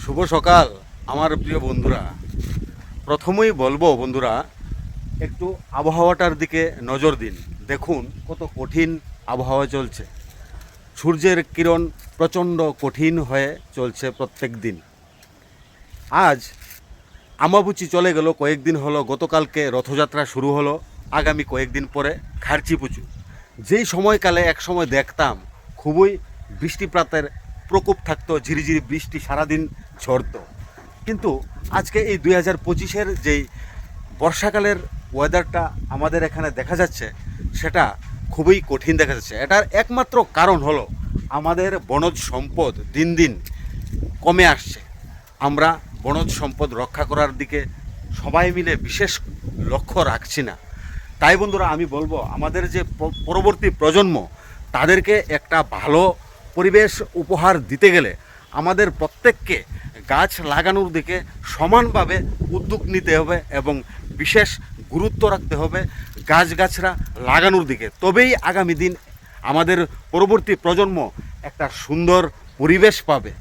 শুভ সকাল আমার প্রিয় বন্ধুরা। প্রথমেই বলবো বন্ধুরা, একটু আবহাওয়াটার দিকে নজর দিন। দেখুন কত কঠিন আবহাওয়া চলছে। সূর্যের কিরণ প্রচণ্ড কঠিন হয়ে চলছে প্রত্যেক দিন। আজ আমাবুচি চলে গেল, কয়েকদিন হলো। গতকালকে রথযাত্রা শুরু হলো, আগামী কয়েকদিন পরে খার্চি পুজো। যেই সময়কালে এক সময় দেখতাম খুবই বৃষ্টিপাতের প্রকোপ থাকতো, ঝিরিঝিরি বৃষ্টি সারাদিন ঝরতো, কিন্তু আজকে এই 2025-এর যেই বর্ষাকালের ওয়েদারটা আমাদের এখানে দেখা যাচ্ছে, সেটা খুবই কঠিন দেখা যাচ্ছে। এটার একমাত্র কারণ হলো আমাদের বনজ সম্পদ দিন দিন কমে আসছে। আমরা বনজ সম্পদ রক্ষা করার দিকে সবাই মিলে বিশেষ লক্ষ্য রাখছি না। তাই বন্ধুরা, আমি বলবো আমাদের যে পরবর্তী প্রজন্ম, তাদেরকে একটা ভালো পরিবেশ উপহার দিতে গেলে আমাদের প্রত্যেককে গাছ লাগানোর দিকে সমানভাবে উদ্যোগ নিতে হবে এবং বিশেষ গুরুত্ব রাখতে হবে গাছগাছরা লাগানোর দিকে। তবেই আগামী দিন আমাদের পরবর্তী প্রজন্ম একটা সুন্দর পরিবেশ পাবে।